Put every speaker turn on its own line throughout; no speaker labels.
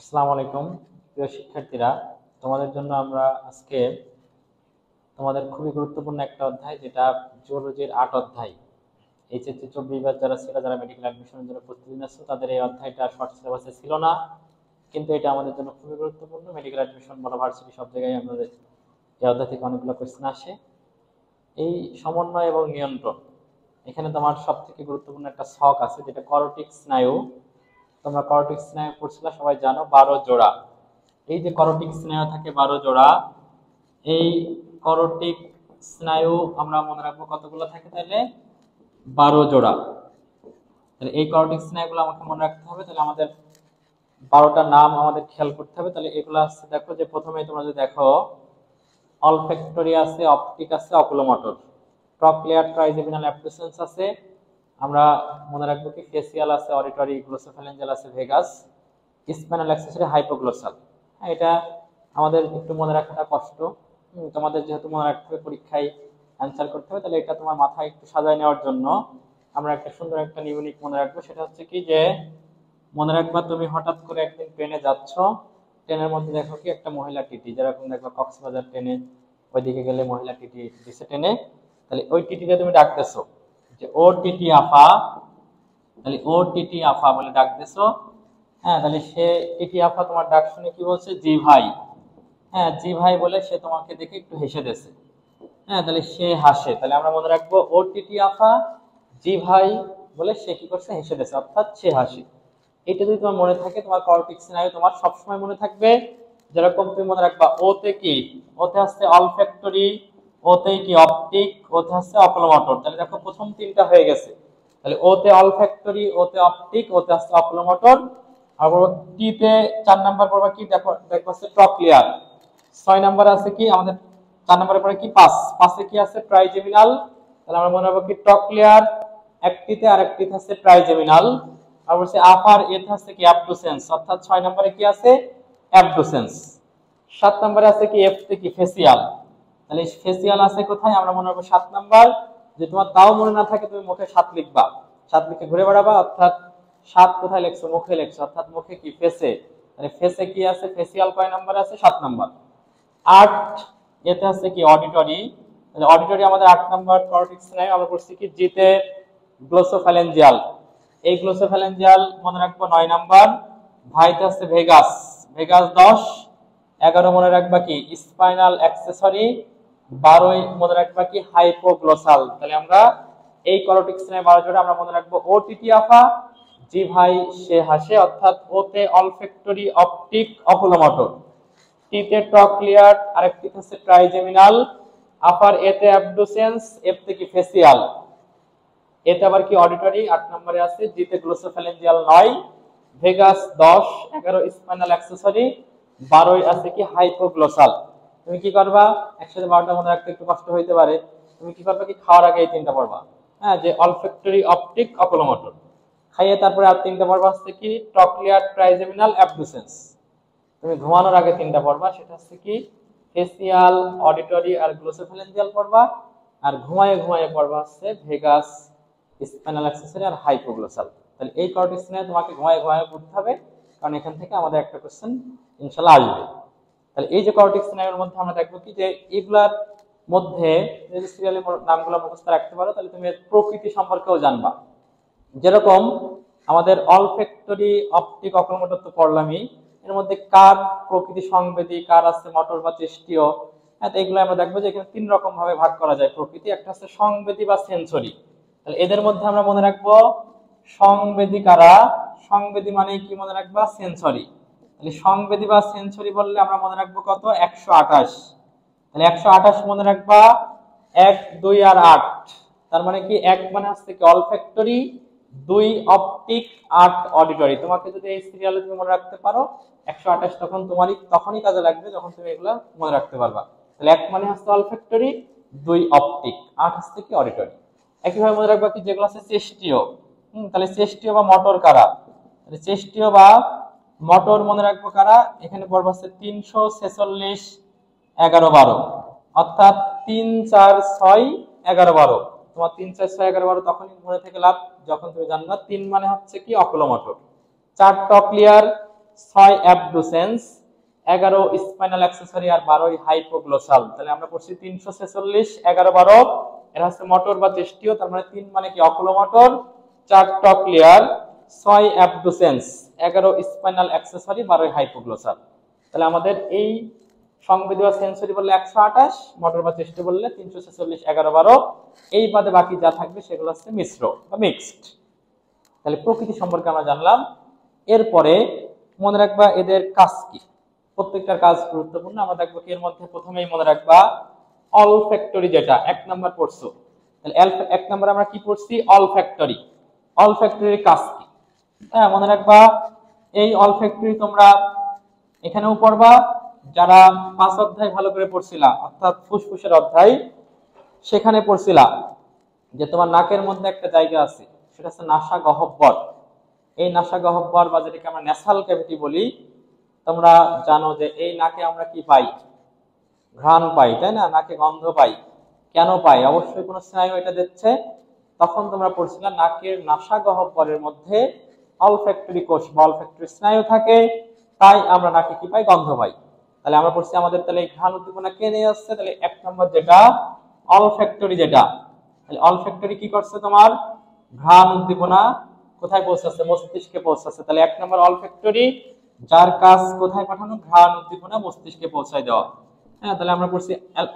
আসসালামু আলাইকুম প্রিয় শিক্ষার্থীরা, তোমাদের জন্য আমরা আজকে তোমাদের খুবই গুরুত্বপূর্ণ একটা অধ্যায়, যেটা জিওলজির ৮ অধ্যায়। এইচএসসি 24 ব্যাচ যারা ছিল, যারা মেডিকেল অ্যাডমিশনের জন্য প্রস্তুতি নিচ্ছ, তাদের এই অধ্যায়টা শর্ট সিলেবাসে ছিল না, কিন্তু এটা আমাদের জন্য খুবই গুরুত্বপূর্ণ। মেডিকেল অ্যাডমিশন বলো, ভার্সিটি, সব জায়গায় আমাদের এই অধ্যায় থেকে অনেকগুলো কোয়েশ্চেন আসে। এই সমন্বয় এবং নিয়ন্ত্রণ, এখানে তোমার সব থেকে গুরুত্বপূর্ণ একটা ছক আছে, যেটা করোটিক স্নায়ু। তোমরা করোটিক স্নায়ু পড়ছিলা, সবাই জানো 12 জোড়া। এই যে করোটিক স্নায়ু থাকে 12 জোড়া, এই করোটিক স্নায়ু আমরা মনে রাখবো কতগুলো থাকে, তাহলে 12 জোড়া। তাহলে এই করোটিক স্নায়ুগুলো আমাকে মনে রাখতে হবে। তাহলে আমাদের 12টা নাম আমাদের খেয়াল করতে হবে। তাহলে এগুলো আছে, দেখো যে প্রথমে তোমরা যদি দেখো, অলফ্যাক্টরি আছে, অপটিক আছে, অকুলোমোটর, ট্রক্লিয়ার, ট্রাইজেমিনাল, অ্যাবডুসেন্স আছে। আমরা মনে রাখবো কি ফেসিয়াল আছে, অডিটরি, গ্লোসোফ্যালেঞ্জাল আছে, ভেগাস, স্পাইনাল অ্যাক্সেসরি, হাইপোগ্লোসাল। হ্যাঁ, এটা আমাদের একটু মনে রাখাটা কষ্ট। তোমাদের যেহেতু মনে রাখতে হবে, পরীক্ষায় অ্যান্সার করতে হবে, তাহলে এটা তোমার মাথায় একটু সাজায় নেওয়ার জন্য আমরা একটা সুন্দর একটা নিউনিক মনে রাখবো। সেটা হচ্ছে কি, যে মনে রাখবা তুমি হঠাৎ করে একদিন ট্রেনে যাচ্ছ, ট্রেনের মধ্যে দেখো কি একটা মহিলা টিটি, যেরকম দেখবা কক্সবাজার ট্রেনে ওইদিকে গেলে মহিলা টিটি দিছে ট্রেনে, তাহলে ওই টিটিকে তুমি ডাকতেছো যে ও টিটি আফা, তাহলে ও টিটি আফা বলে ডাকতেছো। হ্যাঁ, তাহলে সে টিটি আফা তোমার ডাক শুনে কি বলছে, জি ভাই। হ্যাঁ, জি ভাই বলে সে তোমাকে দেখে একটু হেসে দিয়েছে। হ্যাঁ, তাহলে সে হাসে, তাহলে আমরা মনে রাখবো ও টিটি আফা, জি ভাই বলে সে কি করছে, হেসে দিয়েছে, অর্থাৎ সে হাসে। এটা যদি তোমার মনে থাকে, তোমার করোটিক স্নায়ু তোমার সবসময় মনে থাকবে। যেরকম তুমি মনে রাখবা ওতে কি, ওতে হচ্ছে অলফ্যাক্টরি, ওতে কি অপটিক, ওতে হচ্ছে অকুলোমোটর। তাহলে দেখো প্রথম তিনটা হয়ে গেছে। তাহলে ওতে অলফ্যাক্টরি, ওতে অপটিক, ওতে হচ্ছে অকুলোমোটর। আর টি তে 4 নাম্বার পড়বা কি, দেখো দেখো হচ্ছে ট্রক্লিয়ার। 6 নাম্বার আছে কি আমাদের, 4 নাম্বারের পরে কি 5, 5 এ কি আছে, ট্রাইজেমিনাল। তাহলে আমরা মনে রাখবো কি ট্রক্লিয়ার একটিতে, আর একটিতে আছে ট্রাইজেমিনাল। আর বলছে আপার এতে হচ্ছে কি অ্যাবডুসেন্স, অর্থাৎ 6 নম্বরে কি আছে, অ্যাবডুসেন্স। 7 নম্বরে আছে কি এফ তে কি ফেসিয়াল। তাহলে ফেসিয়াল আছে কোথায়, আমরা মনে রাখবো 7 নাম্বার। যে তোমার তাও মনে না থাকে, তুমি মুখে 7 লিখবা, 7 লিখে ঘুরে বেড়াবা, অর্থাৎ 7 কোথায় লিখছো, মুখে লিখছো, অর্থাৎ মুখে কি ফেসে। তাহলে ফেসে কি আছে, ফেসিয়াল কয় নাম্বার আছে, 7 নাম্বার। 8 এতে আছে কি অডিটরি। তাহলে অডিটরি আমাদের 8 নাম্বার করোটিক স্নায়ু। আমরা করছি কি জিতে গ্লোসোফ্যালেঞ্জিয়াল, এই গ্লোসোফ্যালেঞ্জিয়াল মনে রাখবো 9 নাম্বার। ভাইতে আছে ভেগাস, ভেগাস 10। 11 মনে রাখবা কি স্পাইনাল অ্যাক্সেসরি। 12 মনে রাখবা কি হাইপোগ্লোসাল। তাহলে আমরা এই করোটিক স্নায়ু 12 জোড়া আমরা মনে রাখবো ওটিটি আফা, জি ভাই সে হাসে, অর্থাৎ ওতে অলফ্যাক্টরি, অপটিক, অকুলোমোটর। টিতে ট্রক্লিয়ার, আরেকটি হচ্ছে ট্রাইজেমিনাল। আপার এতে অ্যাবডুসেন্স, এফ তে কি ফেসিয়াল। এতে আবার কি অডিটরি 8 নম্বরে আছে। জিতে গ্লোসোফ্যালেঞ্জিয়াল 9, ভেগাস 10, 11 স্পাইনাল অ্যাক্সেসরি, 12 আছে কি হাইপোগ্লোসাল। তুমি কি করবা, একসাথে 12টা মনে রাখতে একটু কষ্ট হইতে পারে, তুমি কি করবা কি খাওয়ার আগে এই তিনটা পড়বা। হ্যাঁ, যে অলফ্যাক্টরি, অপটিক, অকুলোমোটর। খাইয়ে তারপরে আর তিনটা পড়বা হচ্ছে কি ট্রক্লিয়ার, ট্রাইজেমিনাল, অ্যাবডুসেন্স। তুমি ঘুমানোর আগে তিনটা পড়বা, সেটা হচ্ছে কি ফেসিয়াল, অডিটরি আর গ্লোসোফ্যালেঞ্জিয়াল পড়বা। আর ঘুমায়ে ঘুমায়ে পড়বা হচ্ছে ভেগাস, স্পাইনাল অ্যাক্সেসরি আর হাইপোগ্লোসাল। তাহলে এই করোটিক স্নায়ু তোমাকে ঘুমায়ে ঘুমায়ে পড়তে হবে, কারণ এখান থেকে আমাদের একটা কোশ্চেন ইনশাআল্লাহ আসবে। তাহলে এই যে করোটিক স্নায়ুর মধ্যে আমরা দেখবো কি, যে এগুলার মধ্যে যদি সিরিয়ালের নামগুলো মুখস্থ রাখতে পারো, তাহলে তুমি এর প্রকৃতি সম্পর্কেও জানবা। যেরকম আমাদের অলফ্যাক্টরি, অপটিক, অকুলোমোটর তো পড়লামই, এর মধ্যে কার প্রকৃতি সংবেদী, কার আছে মোটর বা চেষ্টীয়। হ্যাঁ, তো এগুলো আমরা দেখবো যে এখানে 3 রকম ভাবে ভাগ করা যায় প্রকৃতি। একটা হচ্ছে সংবেদী বা সেন্সরি। তাহলে এদের মধ্যে আমরা মনে রাখবো সংবেদী কারা, সংবেদী মানে কি মনে রাখবা, সেন্সরি। তাহলে সংবেদী বা সেন্সরি বললে আমরা মনে রাখবো কত, 128। তাহলে 128 মনে রাখবা, 1, 2 আর 8। তার মানে কি 1 মানে হচ্ছে কি অলফ্যাক্টরি, 2 অপটিক, 8 অডিটরি। তোমাকে যদি এই সিরিয়ালে তুমি মনে রাখতে পারো 128, তখন তোমারই তখনই কাজে লাগবে যখন তুমি এগুলা মনে রাখতে পারবা। তাহলে 1 মানে হচ্ছে অলফ্যাক্টরি, 2 অপটিক, 8 হচ্ছে কি অডিটরি। একইভাবে মনে রাখবা কি যেগুলো আছে চেষ্টীয়। তাহলে চেষ্টীয় বা মোটর কারা, তাহলে চেষ্টীয় বা মোটর মনে রাখবো কারা, এখানে পড়বা হচ্ছে 346, 11, 12, অর্থাৎ 3, 4, 6, 11, 12। তোমার 3, 4, 6, 11, 12 তখনই মনে থেকে লাভ যখন তুমি জানবা 3 মানে হচ্ছে কি অকুলোমোটর, 4 টক্লিয়ার, 6 অ্যাবডুসেন্স, 11 স্পাইনাল অ্যাক্সেসরি আর 12 হাইপোগ্লোসাল। তাহলে আমরা পড়ছি 346, 11 12 এরা হচ্ছে মোটর বা চেস্টীয়, তার মানে 3 মানে কি oculomotor, 4 টকলিয়ার, 6 abducens, 11 spinal accessory, 12 hypoglossal. তাহলে আমাদের এই সংবেদীয় সেন্সরি বললে 128, মোটর বা চেস্ট বললে 346, 11 12, এই বাদে বাকি যা থাকবে সেগুলো হচ্ছে মিশ্র বা মিক্সড। তাহলে প্রকৃতি সম্পর্কে আমরা জানলাম। এরপরে মনে রাখবা এদের কাজ কি, প্রত্যেকটার কাজ গুরুত্বপূর্ণ। আমরা দেখবো কি এর মধ্যে প্রথমেই মনে রাখবা অলফ্যাক্টরি, যেটা 1 নাম্বার পড়ছো। তাহলে 1 নাম্বার আমরা কি পড়ছি? অলফ্যাক্টরি। অলফ্যাক্টরির কাজ কি? হ্যাঁ, মনে রাখবা এই অলফ্যাক্টরি তোমরা এখানেও পড়বা, যারা 5 অধ্যায় ভালো করে পড়ছিলা অর্থাৎ ফুসফুসের অধ্যায়, সেখানে পড়ছিলা যে তোমার নাকের মধ্যে একটা জায়গা আছে, সেটা হচ্ছে নাসা গহ্বর। এই নাসা গহ্বর বা যেটাকে আমরা ন্যাসাল ক্যাভিটি বলি, তোমরা জানো যে এই নাকে আমরা কি পাই? ঘ্রাণ পাই, তাই না? নাকে গন্ধ পাই। কেন পাই? অবশ্যই কোনো স্নায়ু এটা দিচ্ছে। তখন তোমরা পড়ছিলা নাকের নাসা গহ্বরের মধ্যে অলফ্যাক্টরি কোষ বা অলফ্যাক্টরি স্নায়ু থাকে, তাই আমরা নাকে কি পাই? গন্ধ পাই। তাহলে আমরা পড়ছি আমাদের তাহলে ঘ্রাণ উদ্দীপনা কে নিয়ে আসছে? তাহলে 1 নম্বর যেটা অলফ্যাক্টরি, যেটা তাহলে অলফ্যাক্টরি কি করছে? তোমার ঘ্রাণ উদ্দীপনা কোথায় পৌঁছাচ্ছে? মস্তিষ্কে পৌঁছাচ্ছে। তাহলে 1 নম্বর অলফ্যাক্টরি, যার কাজ কোথায় পাঠানো? ঘ্রাণ উদ্দীপনা মস্তিষ্কে পৌঁছায় দেওয়া। হ্যাঁ, তাহলে আমরা পড়ছি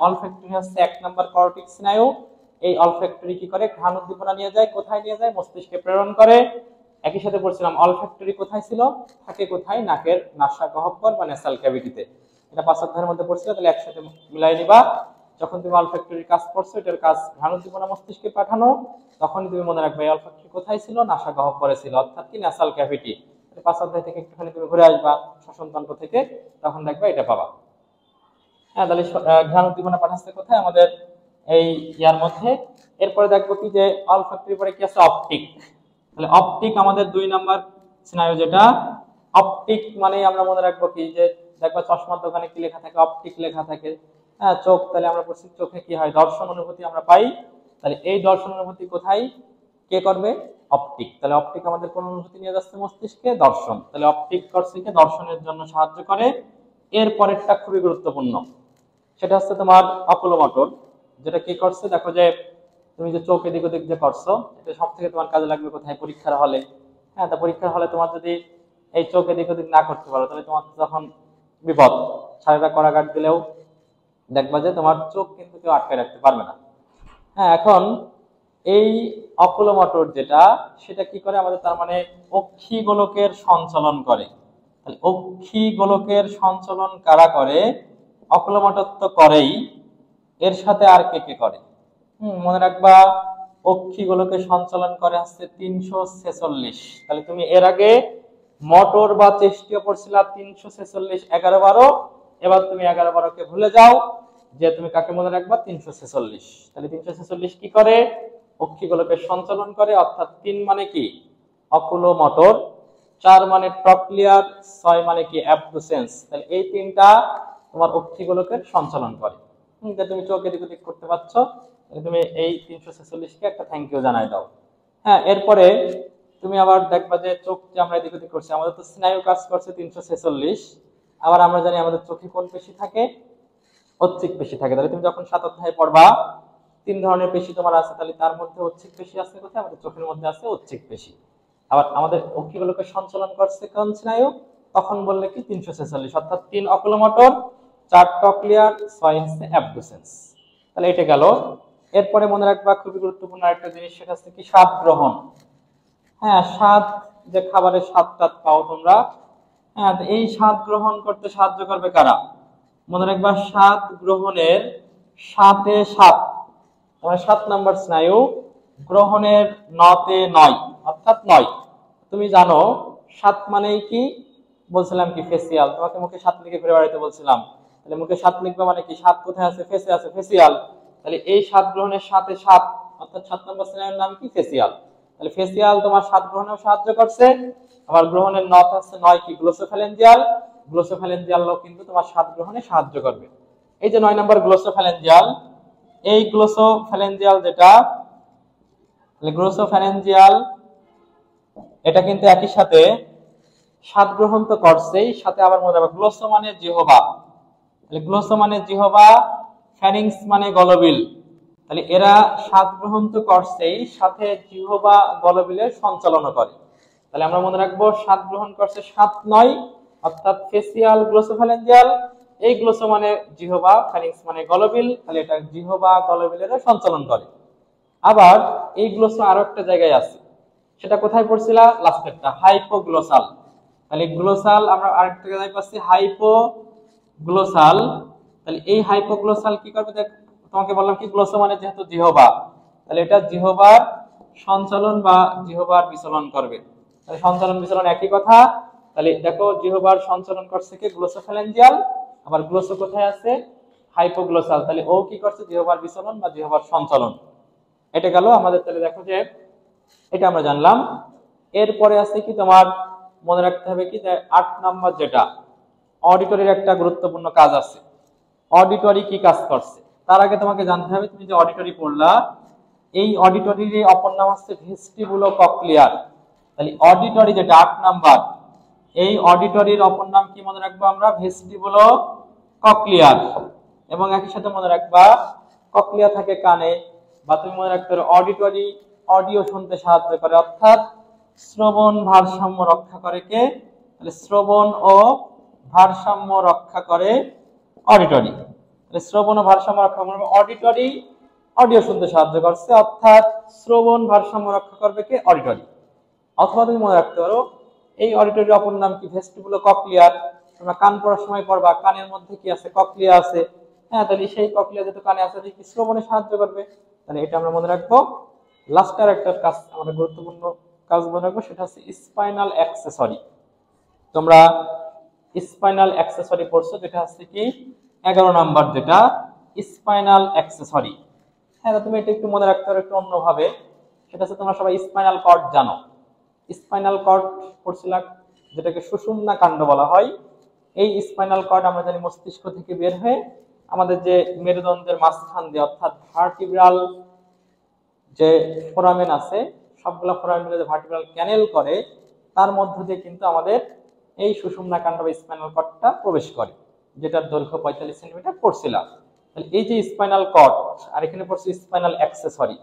অলফ্যাক্টরি হচ্ছে 1 নম্বর কর্টেক্স স্নায়ু। এই অলফ্যাক্টরি কি করে? ঘ্রাণ উদ্দীপনা নিয়ে যায়, কোথায় নিয়ে যায়? মস্তিষ্কে প্রেরণ করে। একই সাথে পড়ছিলাম অলফ্যাক্টরি কোথায় ছিল? থাকে কোথায়? নাকের নাসা গহ্বর বা ন্যাসাল ক্যাভিটিতে। এটা 5 অধ্যায়ের মধ্যে পড়ছিল, তাহলে একসাথে মিলাই নিবা। যখন তুমি অলফ্যাক্টরির কাজ পড়ছো, এটার কাজ ঘ্রাণ উদ্দীপনা মস্তিষ্কে পাঠানো, তখনই তুমি মনে রাখবে এই অলফ্যাক্টরি কোথায় ছিল? নাসা গহ্বরে ছিল, অর্থাৎ কি ন্যাসাল ক্যাভিটি। 5 অধ্যায় থেকে একটুখানি তুমি ঘুরে আসবা শ্বসনতন্ত্র থেকে, তখন দেখবে এটা পাবা। হ্যাঁ, তাহলে ঘ্রাণ উদ্দীপনা পাঠাচ্ছে কোথায়? আমাদের এই ইয়ার মধ্যে। এরপরে দেখবো কি যে অলফ্যাক্টরি পরে কি আছে? অপটিক। তাহলে অপটিক আমাদের 2 নাম্বার স্নায়ু, যেটা অপটিক মানে আমরা মনে রাখবো কি যে দেখবা চশমার দোকানে কি লেখা থাকে? অপটিক লেখা থাকে। হ্যাঁ, চোখ। তাহলে আমরা বলছি চোখে কি হয়? দর্শন অনুভূতি আমরা পাই। তাহলে এই দর্শন অনুভূতি কোথায় কে করবে? অপটিক। তাহলে অপটিক আমাদের কোন অনুভূতি নিয়ে যাচ্ছে? মস্তিষ্কে, দর্শন। তাহলে অপটিক কর্সিকে দর্শনের জন্য সাহায্য করে। এর পরেরটা খুবই গুরুত্বপূর্ণ, সেটা হচ্ছে তোমার অকুলোমোটর, যেটা কি করছে? দেখো যে তুমি যে চোখ এদিক ওদিক যে করছো, এটা সব থেকে তোমার কাজে লাগবে কোথায়? পরীক্ষার হলে। হ্যাঁ, তা পরীক্ষার হলে তোমার যদি এই চোখ এদিক ওদিক না করতে পারো, তাহলে তোমার তখন বিপদ। সারেরা করাঘাত দিলেও দেখবা যে তোমার চোখ কিন্তু কেউ আটকে রাখতে পারবে না। হ্যাঁ, এখন এই অকুলোমোটর যেটা, সেটা কি করে আমাদের? তার মানে অক্ষি গোলকের সঞ্চালন করে। তাহলে অক্ষি গোলকের সঞ্চালন কারা করে? অকুলোমোটর তো করেই, এর সাথে আর কে কে করে? মনে রাখবা অক্ষি গোলকের সঞ্চালন করে হচ্ছে 346। তাহলে তুমি এর আগে মোটর বা চেষ্টীয় পড়ছিলা 346, 11 12। এবার তুমি 11 12 কে ভুলে যাও, যে তুমি কাকে মনে রাখবা? 346। তাহলে 346 কি করে? অক্ষি গোলকের সঞ্চালন করে, অর্থাৎ 3 মানে কি? অকুলোমোটর, 4 মানে ট্রক্লিয়ার, 6 মানে কি? অ্যাবডুসেন্স। তাহলে এই 3টা তোমার অক্ষি গোলকের সঞ্চালন করে। তুমি চোখ এদিক ওদিক করতে পারছো, তুমি এই 346 কে একটা থ্যাংক ইউ জানাই দাও। হ্যাঁ, এরপরে তুমি আবার দেখবা যে চোখ যে আমরা এদিক ওদিক করছি, আমাদের তো স্নায়ু কাজ করছে 346। আবার আমরা জানি আমাদের চোখে কোন পেশি থাকে? ঐচ্ছিক পেশি থাকে। তাহলে তুমি যখন 7 অধ্যায় পড়বা, 3 ধরনের পেশি তোমার আছে, তাহলে তার মধ্যে ঐচ্ছিক পেশি আছে কোথায়? আমাদের চোখের মধ্যে আছে ঐচ্ছিক পেশি। আবার আমাদের অক্ষিগুলোকে সঞ্চালন করছে কোন স্নায়ু? তখন বললে কি? 346, অর্থাৎ 3 অকুলোমোটর, 4 টকলিয়ার, 6 হচ্ছে অ্যাবডুসেন্স। তাহলে এটা গেল। এরপরে মনে রাখবা খুবই গুরুত্বপূর্ণ একটা জিনিস, সেটা হচ্ছে কি? স্বাদ গ্রহণ। হ্যাঁ, স্বাদ, যে খাবারের স্বাদটা পাও তোমরা, হ্যাঁ, এই স্বাদ গ্রহণ করতে সাহায্য করবে কারা? মনে রাখবা স্বাদ গ্রহণের সাথে 7, তোমার 7 নাম্বার স্নায়ু গ্রহণের 9 9, অর্থাৎ 9। তুমি জানো 7 মানেই কি? বলছিলাম কি? ফেসিয়াল। তোমাকে মুখে 7 লিখে ঘুরে বেড়াইতে বলছিলাম। তাহলে মুখে 7 লিখবে মানে কি? 7 কোথায় আছে? ফেসে আছে, ফেসিয়াল। তাহলে এই স্বাদ গ্রহণের সাথে 7, অর্থাৎ 7 নম্বর স্নায়ুর নাম কি? ফেসিয়াল। তাহলে ফেসিয়াল তোমার স্বাদ গ্রহণেও সাহায্য করছে। আবার গ্রহণের 9 আছে, 9 কি? গ্লোসোফ্যালেঞ্জিয়াল। গ্লোসোফ্যালেঞ্জিয়ালও কিন্তু তোমার স্বাদ গ্রহণে সাহায্য করবে। এই যে 9 নম্বর গ্লোসোফ্যালেঞ্জিয়াল, এই গ্লোসোফ্যালেঞ্জিয়াল যেটা, গ্লোসোফ্যালেঞ্জিয়াল এটা কিন্তু একই সাথে স্বাদ গ্রহণ তো করছেই, সাথে আবার মনে রাখবে গ্লোসো মানে জিহ্বা, তাহলে গ্লোসো মানে জিহ্বা, ফ্যারিংস মানে গলবিল, তাহলে এরা স্বাদ গ্রহণ তো করছেই, সাথে জিহ্বা গলবিলের সঞ্চালনও করে। তাহলে আমরা মনে রাখবো স্বাদ গ্রহণ করছে 7-9, অর্থাৎ ফেসিয়াল গ্লোসোফ্যারেঞ্জিয়াল, এই গ্লোসো মানে জিহ্বা, ফ্যারিংস মানে গলবিল, তাহলে এটা জিহ্বা গলবিলের সঞ্চালন করে। আবার এই গ্লোসো আরো একটা জায়গায় আছে, সেটা কোথায় পড়ছিলা, লাস্টেরটা হাইপোগ্লোসাল। তাহলে গ্লোসাল আমরা আরেকটা জায়গায় পাচ্ছি হাইপোগ্লোসাল। তাহলে এই হাইপোগ্লোসাল কি করবে, তোমাকে বললাম কি গ্লোসো মানে যেহেতু জিহ্বা, তাহলে এটা জিহ্বার সঞ্চালন বা জিহ্বার বিচলন করবে। তাহলে সঞ্চালন বিচলন একই কথা। তাহলে দেখো জিহ্বার সঞ্চালন করছে কি গ্লোসোফ্যারেঞ্জিয়াল, আবার গ্লোসো কোথায় আছে, হাইপোগ্লোসাল, তাহলে ও কি করছে জিহ্বার বিচলন বা জিহ্বার সঞ্চালন। এটা গেল আমাদের। তাহলে দেখো যে এটা আমরা জানলাম। এরপরে আছে কি তোমার মনে রাখতে হবে কি যে 8 নাম্বার যেটা অডিটরির একটা গুরুত্বপূর্ণ কাজ আছে। অডিটরি কি কাজ করছে তার আগে তোমাকে জানতে হবে, তুমি যে অডিটরি পড়লা, এই অডিটরির অপর নাম হচ্ছে ভেস্টিবুলো কক্লিয়ার। তাহলে অডিটরি যেটা 8 নাম্বার, এই অডিটরির অপর নাম কি মনে রাখবো আমরা, ভেস্টিবুলো কক্লিয়ার। এবং একই সাথে মনে রাখবা কক্লিয়া থাকে কানে, বা তুমি মনে রাখতে পারো অডিটরি অডিও শুনতে সাহায্য করে, অর্থাৎ শ্রবণ ভারসাম্য রক্ষা করে কে, তাহলে শ্রবণ ও ভারসাম্য রক্ষা করে অডিটরি। তাহলে শ্রবণ ও ভারসাম্য রক্ষা করবে অডিটরি, অডিও শুনতে সাহায্য করছে, অর্থাৎ শ্রবণ ভারসাম্য রক্ষা করবে কে, অডিটরি। অথবা তুমি মনে রাখতে পারো এই অডিটরির অপর নাম কি, ভেস্টিবুলো কক্লিয়ার। তোমরা কান পড়ার সময় পড়বা কানের মধ্যে কি আছে, কক্লিয়া আছে। হ্যাঁ, তাহলে সেই কক্লিয়া যেহেতু কানে আছে, কি শ্রবণে সাহায্য করবে, তাহলে এটা আমরা মনে রাখবো। লাস্টের একটা কাজ, আমাদের গুরুত্বপূর্ণ কাজ মনে রাখবো, সেটা হচ্ছে স্পাইনাল অ্যাক্সেসরি। তোমরা স্পাইনাল অ্যাক্সেসরি পড়ছো, যেটা হচ্ছে কি 11 নাম্বার, যেটা স্পাইনাল অ্যাক্সেসরি। হ্যাঁ, তুমি এটা একটু মনে রাখতে পারো একটু অন্যভাবে, সেটা হচ্ছে তোমরা সবাই স্পাইনাল কর্ড জানো। স্পাইনাল কর্ড পড়ছিলাম, যেটাকে সুষুম্না কাণ্ড বলা হয়। এই স্পাইনাল কর্ড আমরা জানি মস্তিষ্ক থেকে বের হয়ে আমাদের যে মেরুদণ্ডের মাঝখান দিয়ে, অর্থাৎ ভার্টিব্রাল যে ফোরামেন আছে, সবগুলো ফোরামেন মিলে যে ভার্টিব্রাল ক্যানেল করে, তার মধ্য দিয়ে কিন্তু আমাদের এই সুষুম্না কাণ্ড বা স্পাইনাল কর্ডটা প্রবেশ করে, যেটার দৈর্ঘ্য 45 সেন্টিমিটার পড়ছিলাম। তাহলে এই যে স্পাইনাল কর্ড, আর এখানে পড়ছে স্পাইনাল অ্যাক্সেসরি,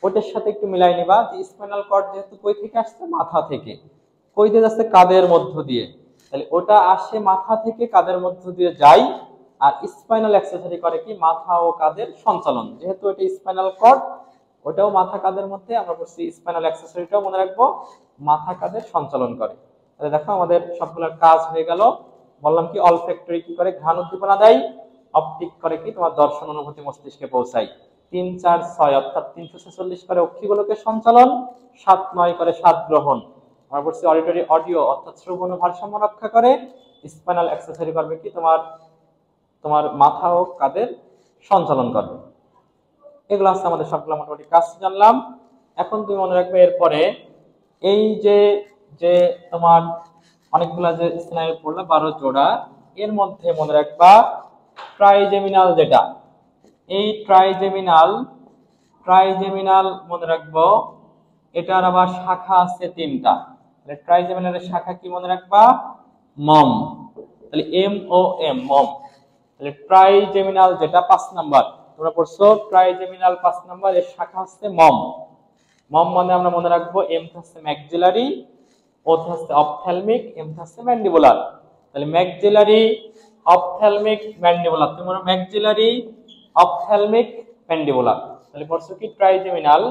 ওটার সাথে একটু মিলাই নিবা যে স্পাইনাল কর্ড যেহেতু কই থেকে আসছে, মাথা থেকে, কই দিয়ে যাচ্ছে, কাঁধের মধ্য দিয়ে, তাহলে ওটা আসে মাথা থেকে কাঁধের মধ্য দিয়ে যায়। আর স্পাইনাল অ্যাক্সেসরি করে কি, মাথা ও কাঁধের সঞ্চালন। যেহেতু এটা স্পাইনাল কর্ড, ওটাও মাথা কাঁধের মধ্যে, আমরা বলছি স্পাইনাল অ্যাক্সেসরিটাও মনে রাখবো মাথা কাঁধের সঞ্চালন করে। তাহলে দেখো আমাদের সবগুলোর কাজ হয়ে গেল। বললাম কি অলফ্যাক্টরি কি করে, ঘ্রাণ উদ্দীপনা দেয়, অপটিক করে কি তোমার দর্শন অনুভূতি মস্তিষ্কে পৌঁছায়, 3, 4, 6 অর্থাৎ 346 করে অক্ষিগোলকের সঞ্চালন, 7, 9 করে স্বাদ গ্রহণ। আমরা বলছি অডিটরি অডিও অর্থাৎ শ্রবণ ও ভারসাম্য রক্ষা করে, স্পাইনাল অ্যাক্সেসরি করবে কি তোমার তোমার মাথা ও কাঁধের সঞ্চালন করবে। এগুলো আছে আমাদের সবগুলো মোটামুটি কাজ জানলাম। এখন তুমি মনে রাখবে এরপরে এই যে যে তোমার অনেকগুলা যে স্নায়ু পড়লো 12 জোড়া, এর মধ্যে মনে রাখবা ট্রাইজেমিনাল যেটা, এই ট্রাইজেমিনাল মনে রাখবো, এটার আবার শাখা আছে 3টা। তাহলে ট্রাইজেমিনালের শাখা কি মনে রাখবা, মম। তাহলে MOM, মম। তাহলে ট্রাইজেমিনাল যেটা 5 নাম্বার, তোমরা পড়ছো ট্রাইজেমিনাল 5 নাম্বার, এর শাখা হচ্ছে মম। মম মানে আমরা মনে রাখবো এম হচ্ছে ম্যাক্সিলারি, ও হচ্ছে অপথ্যালমিক, এম হচ্ছে ম্যান্ডিবুলার। তাহলে ম্যাক্সিলারি, অপথ্যালমিক, ম্যান্ডিবুলার। তোমরা ম্যাক্সিলারি, অপথ্যালমিক, ম্যান্ডিবুলার। তাহলে পড়ছো কি ট্রাইজেমিনাল,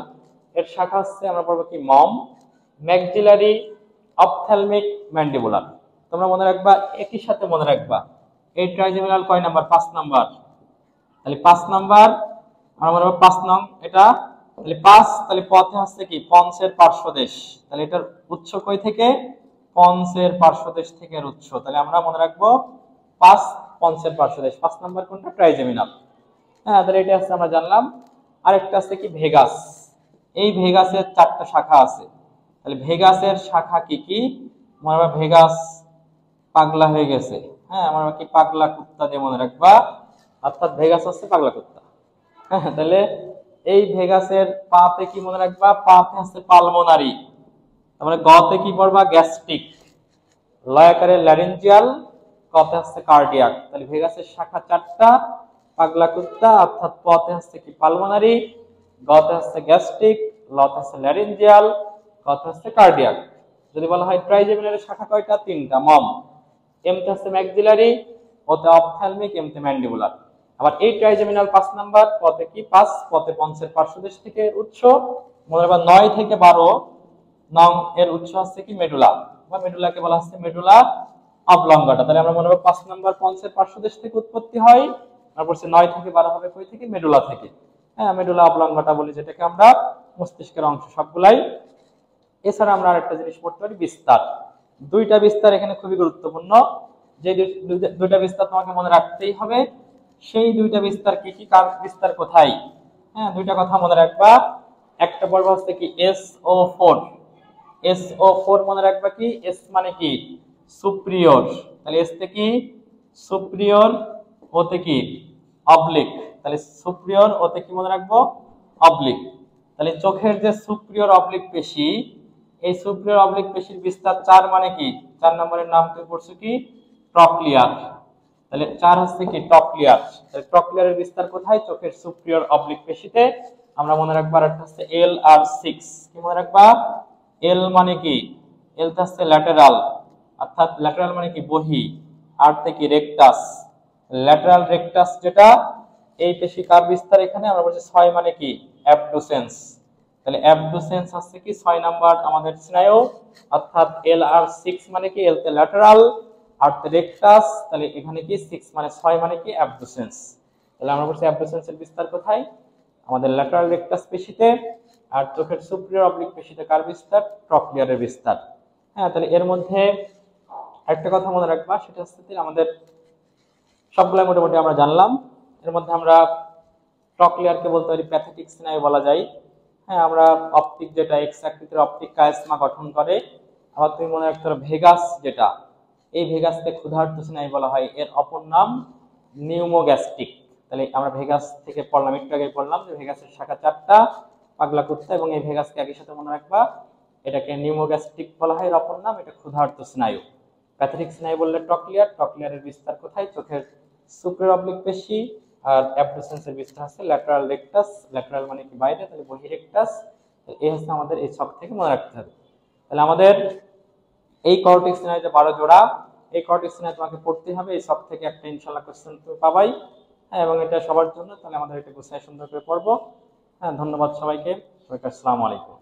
এর শাখা হচ্ছে আমরা পড়বো কি মম, ম্যাক্সিলারি, অপথ্যালমিক, ম্যান্ডিবুলার। তোমরা মনে রাখবা, একই সাথে মনে রাখবা এই ট্রাইজেমিনাল কয় নাম্বার, 5 নাম্বার। তাহলে 5 নাম্বার আমরা মনে রাখবো 5 নং এটা। তাহলে 5, তাহলে পথে হচ্ছে কি পঞ্চের পার্শ্বদেশ, তাহলে এটার উৎস কই থেকে, পঞ্চের পার্শ্বদেশ থেকে এর উৎস। তাহলে আমরা মনে রাখবো 5 পঞ্চের পার্শ্বদেশ। 5 নাম্বার কোনটা, ট্রাইজেমিনাল। হ্যাঁ, তাহলে এটা আছে আমরা জানলাম। আরেকটা আছে কি ভেগাস, এই ভেগাসের 4টা শাখা আছে। তাহলে ভেগাসের শাখা কি কি, মনে রাখবা ভেগাস পাগলা হয়ে গেছে। হ্যাঁ, আমরা কি পাগলা কুত্তা দিয়ে মনে রাখবা, অর্থাৎ ভেগাস হচ্ছে পাগলা কুত্তা। হ্যাঁ, তাহলে এই ভেগাসের পাতে কি মনে রাখবা, পাতে হচ্ছে পালমোনারি। তারপরে গতে কি পড়বা, গ্যাস্ট্রিক। লয়াকারে ল্যারিঞ্জিয়াল, কতে হচ্ছে কার্ডিয়াক। তাহলে ভেগাসের শাখা 4টা, পাগলা কুত্তা অর্থাৎ পতে হচ্ছে কি পালমোনারি, গতে হচ্ছে গ্যাস্ট্রিক, লতে হচ্ছে ল্যারিঞ্জিয়াল, কতে হচ্ছে কার্ডিয়াক। যদি বলা হয় ট্রাইজেমিনালের শাখা কয়টা? 3টা, মম। এমতে হচ্ছে ম্যাক্সিলারি, ওতে অপথ্যালমিক, এমতে ম্যান্ডিবুলার। আবার এই ট্রাইজেমিনাল 5 নাম্বার, পতে কি 5, পতে পঞ্চের পার্শ্বদেশ থেকে উৎস। মনে রাখবা 9 থেকে 12 নং এর উৎস হচ্ছে কি মেডুলা, বা মেডুলাকে বলা হচ্ছে মেডুলা অবলঙ্গাটা। তাহলে আমরা মনে রাখবো 5 নাম্বার পঞ্চের পার্শ্বদেশ থেকে উৎপত্তি হয়, তারপর 9 থেকে 12 হবে কই থেকে? মেডুলা থেকে। হ্যাঁ, মেডুলা অবলঙ্গাটা বলি যেটাকে আমরা, মস্তিষ্কের অংশ সবগুলাই। এছাড়া আমরা আরেকটা জিনিস পড়তে পারি, বিস্তার। দুইটা বিস্তার এখানে খুবই গুরুত্বপূর্ণ। যে দুইটা বিস্তার তোমাকে মনে রাখতেই হবে। সেই দুইটা বিস্তার কি কি, কার বিস্তার কোথায়? হ্যাঁ, দুইটা কথা মনে রাখবা। একটা পর্ব হচ্ছে কি SO4, SO4 মনে রাখবা কি, এস মানে কি সুপ্রিয়র, তাহলে এস তে কি সুপ্রিয়র, ওতে কি অবলিক। তাহলে সুপ্রিয়র, ওতে কি মনে রাখবো? অবলিক। তাহলে চোখের যে সুপ্রিয়র অবলিক পেশি, এই সুপ্রিয়র অবলিক পেশির বিস্তার 4 মানে কি? 4 নম্বরের নাম তুমি পড়ছো কি? ট্রক্লিয়ার। তাহলে 4 হচ্ছে কি ট্রক্লিয়ার। তাহলে ট্রক্লিয়ারের বিস্তার কোথায়? চোখের সুপ্রিয়র অবলিক পেশিতে। আমরা মনে রাখবো আরেকটা হচ্ছে LR6। কি মনে রাখবা? এল মানে কি? এল হচ্ছে ল্যাটেরাল, অর্থাৎ ল্যাটেরাল মানে কি বহি, আর থেকে রেকটাস, ল্যাটেরাল রেকটাস যেটা, এই পেশি কার বিস্তার এখানে? আমরা বলছি 6 মানে কি অ্যাবডুসেন্স। তাহলে অ্যাবডুসেন্স হচ্ছে কি 6 নাম্বার আমাদের স্নায়ু, অর্থাৎ LR6 মানে কি এল তে ল্যাটেরাল, আর তে রেকটাস। তাহলে এখানে কি 6 মানে 6 মানে কি অ্যাবডুসেন্স। তাহলে আমরা বলছি অ্যাবডুসেন্সের বিস্তার কোথায়? আমাদের ল্যাটেরাল রেকটাস পেশিতে। আর চোখের সুপ্রিয়র অবলিক পেশিতে কার বিস্তার? ট্রক্লিয়ারের বিস্তার। হ্যাঁ, তাহলে এর মধ্যে একটা কথা মনে রাখবা, সেটা হচ্ছে আমাদের সবগুলাই মোটামুটি আমরা জানলাম। এর মধ্যে আমরা ট্রক্লিয়ারকে বলতে পারি প্যাথেটিক স্নায়ু বলা যায়। হ্যাঁ, আমরা অপটিক যেটা এক্স আকৃতির অপটিক কায়াসমা গঠন করে। আবার তুমি মনে রাখতে পারো ভেগাস যেটা, এই ভেগাসকে ক্ষুধার্ত স্নায়ু বলা হয়, এর অপর নাম নিউমোগ্যাস্ট্রিক। তাহলে আমরা ভেগাস থেকে পড়লাম, একটু আগে পড়লাম যে ভেগাসের শাখা 4টা, পাগলা কুত্তা, এবং এই ভেগাসকে একই সাথে মনে রাখবা, এটাকে নিউমোগ্যাস্ট্রিক বলা হয়, এর অপর নাম এটা ক্ষুধার্ত স্নায়ু। প্যাথেটিক স্নায়ু বললে ট্রক্লিয়ার, ট্রক্লিয়ারের বিস্তার কোথায়? চোখের সুপ্রিয়র অবলিক পেশি। আর অ্যাবডুসেন্সের বিস্তার হচ্ছে ল্যাটেরাল রেকটাস, ল্যাটেরাল মানে কি বাইরে, তাহলে বহি রেকটাস। এই হচ্ছে আমাদের এই ছক থেকে মনে রাখতে হবে। তাহলে আমাদের এই কর্টিক স্নায়ু যে 12 জোড়া, এই কর্টিক স্নায়ু তোমাকে পড়তে হবে। এই ছক থেকে একটা ইনশাআল্লাহ কোশ্চেন তুমি পাবাই। হ্যাঁ, এবং এটা সবার জন্য, তাহলে আমাদের এটা গুছায় সুন্দর করে পড়বো। হ্যাঁ, ধন্যবাদ সবাইকে। আসসালামু আলাইকুম।